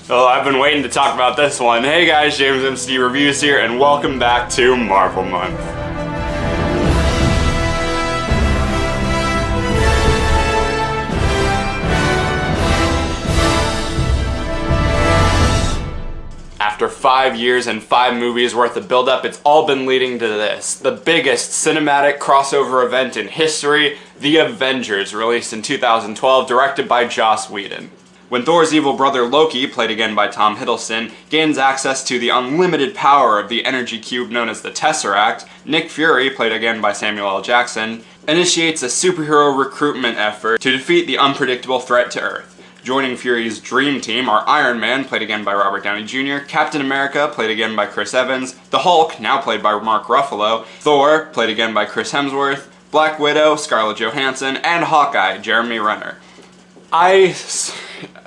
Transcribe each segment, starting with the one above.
Well, I've been waiting to talk about this one. Hey guys, JamesMCD Reviews here, and welcome back to Marvel Month. After 5 years and 5 movies worth of build-up, it's all been leading to this. The biggest cinematic crossover event in history, The Avengers, released in 2012, directed by Joss Whedon. When Thor's evil brother Loki, played again by Tom Hiddleston, gains access to the unlimited power of the energy cube known as the Tesseract, Nick Fury, played again by Samuel L. Jackson, initiates a superhero recruitment effort to defeat the unpredictable threat to Earth. Joining Fury's dream team are Iron Man, played again by Robert Downey Jr., Captain America, played again by Chris Evans, the Hulk, now played by Mark Ruffalo, Thor, played again by Chris Hemsworth, Black Widow, Scarlett Johansson, and Hawkeye, Jeremy Renner. I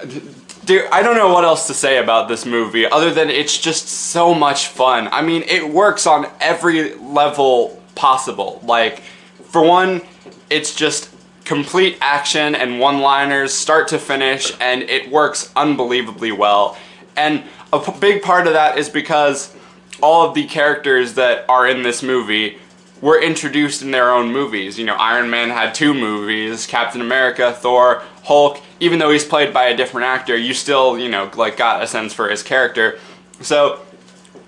don't know what else to say about this movie other than it's just so much fun. I mean, it works on every level possible. Like, for one, it's just complete action and one-liners start to finish, and it works unbelievably well. And a big part of that is because all of the characters that are in this movie were introduced in their own movies. You know, Iron Man had 2 movies, Captain America, Thor, Hulk. Even though he's played by a different actor, you still, you know, like, got a sense for his character. So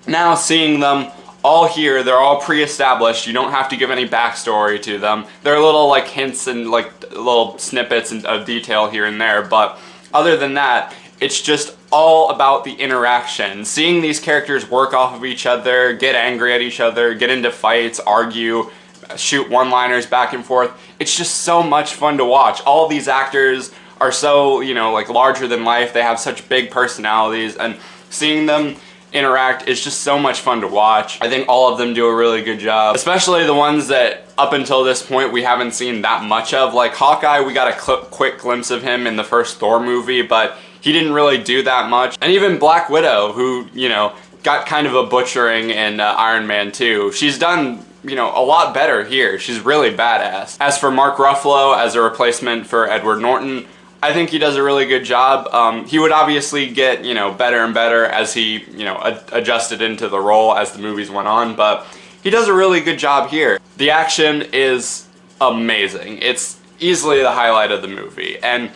now seeing them all here, they're all pre-established. You don't have to give any backstory to them. There are little, like, hints and, like, little snippets of detail here and there, but other than that, it's just all about the interaction. Seeing these characters work off of each other, get angry at each other, get into fights, argue, shoot one-liners back and forth. It's just so much fun to watch. All these actors are so, you know, like, larger than life. They have such big personalities, and seeing them interact is just so much fun to watch. I think all of them do a really good job, especially the ones that up until this point we haven't seen that much of. Like Hawkeye, we got a quick glimpse of him in the first Thor movie, but he didn't really do that much. And even Black Widow, who, you know, got kind of a butchering in Iron Man 2, she's done, you know, a lot better here. She's really badass. As for Mark Ruffalo as a replacement for Edward Norton, I think he does a really good job. He would obviously get, you know, better and better as he, you know, adjusted into the role as the movies went on, but he does a really good job here. The action is amazing. It's easily the highlight of the movie, and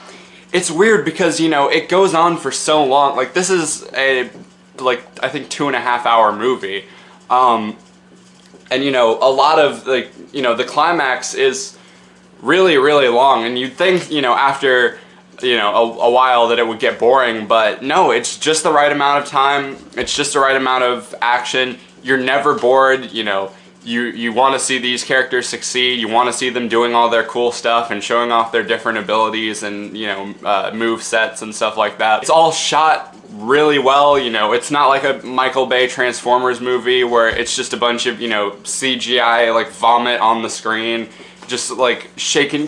it's weird because, you know, it goes on for so long. Like, this is a, like, I think 2.5 hour movie. And, you know, a lot of, like, you know, the climax is really, really long, and you'd think, you know, after, you know, a while that it would get boring, but no, it's just the right amount of time. It's just the right amount of action. You're never bored. You know, you want to see these characters succeed. You want to see them doing all their cool stuff and showing off their different abilities and, you know, move sets and stuff like that. It's all shot really well. You know, it's not like a Michael Bay Transformers movie where it's just a bunch of, you know, CGI, like, vomit on the screen, just, like,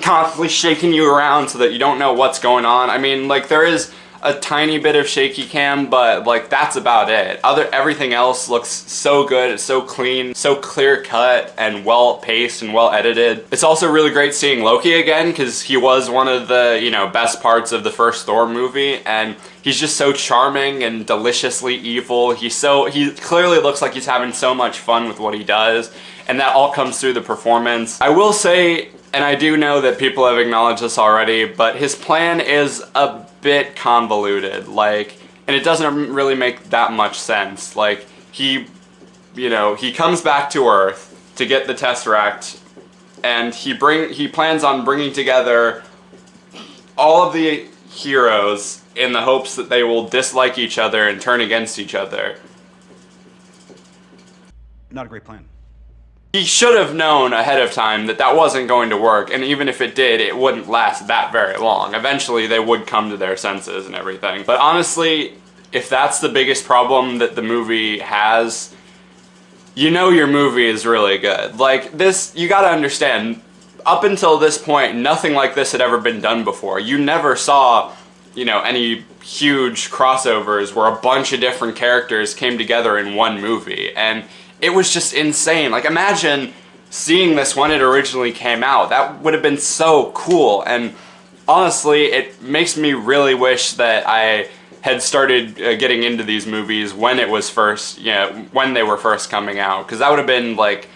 constantly shaking you around so that you don't know what's going on. I mean, like, there is a tiny bit of shaky cam, but, like, that's about it. Everything else looks so good. It's so clean, so clear-cut, and well-paced and well-edited. It's also really great seeing Loki again, because he was one of the, you know, best parts of the first Thor movie, and he's just so charming and deliciously evil. He clearly looks like he's having so much fun with what he does, and that all comes through the performance. I will say, and I do know that people have acknowledged this already, but his plan is a bit convoluted, like, and it doesn't really make that much sense. Like, he, you know, he comes back to Earth to get the Tesseract, and he plans on bringing together all of the heroes in the hopes that they will dislike each other and turn against each other. Not a great plan. He should have known ahead of time that that wasn't going to work, and even if it did, it wouldn't last that very long. Eventually, they would come to their senses and everything. But honestly, if that's the biggest problem that the movie has, you know your movie is really good. Like, this, you gotta understand, up until this point, nothing like this had ever been done before. You never saw, you know, any huge crossovers where a bunch of different characters came together in one movie, and it was just insane. Like, imagine seeing this when it originally came out. That would have been so cool, and honestly, it makes me really wish that I had started getting into these movies when it was first, when they were first coming out, because that would have been like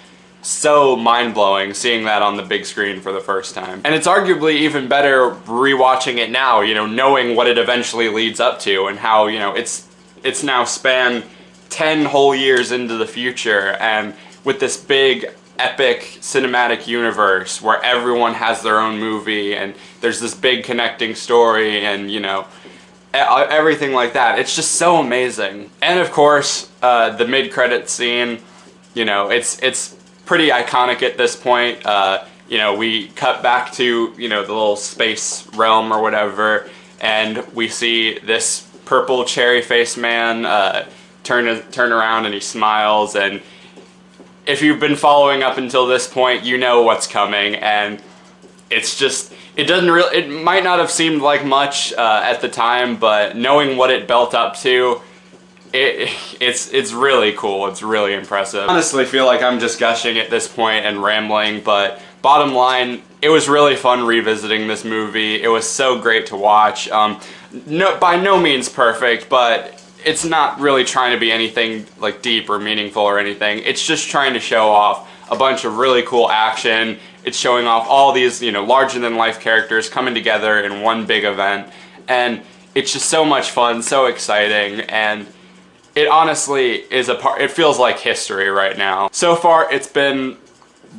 so mind-blowing seeing that on the big screen for the first time. And it's arguably even better rewatching it now, knowing what it eventually leads up to and how, it's now spanned 10 whole years into the future, and with this big epic cinematic universe where everyone has their own movie and there's this big connecting story and everything like that. It's just so amazing. And of course the mid-credit scene, it's pretty iconic at this point. We cut back to the little space realm or whatever, and we see this purple cherry-faced man turn around and he smiles, and if you've been following up until this point, you know what's coming, and it's just, it might not have seemed like much at the time, but knowing what it built up to, it's really cool. It's really impressive. I honestly feel like I'm just gushing at this point and rambling, but bottom line, it was really fun revisiting this movie. It was so great to watch. By no means perfect, but it's not really trying to be anything like deep or meaningful or anything. It's just trying to show off a bunch of really cool action. It's showing off all these, larger than life characters coming together in one big event. And it's just so much fun, so exciting, and it honestly is it feels like history right now. So far, it's been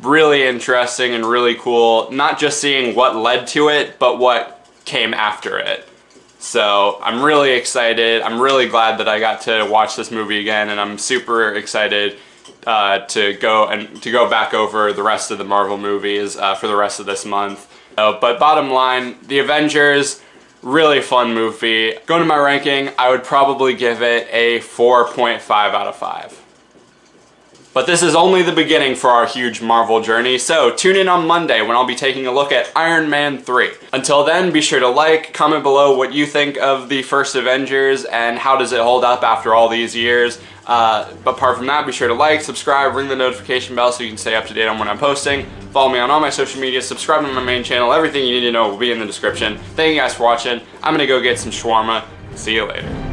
really interesting and really cool, not just seeing what led to it, but what came after it. So I'm really excited. I'm really glad that I got to watch this movie again, and I'm super excited to go back over the rest of the Marvel movies for the rest of this month. But bottom line, The Avengers, really fun movie. Going to my ranking, I would probably give it a 4.5 out of 5. But this is only the beginning for our huge Marvel journey, so tune in on Monday when I'll be taking a look at Iron Man 3. Until then, be sure to comment below what you think of the first Avengers and how does it hold up after all these years. But apart from that, be sure to subscribe, ring the notification bell so you can stay up to date on when I'm posting. Follow me on all my social media, subscribe to my main channel, everything you need to know will be in the description. Thank you guys for watching. I'm gonna go get some shawarma. See you later.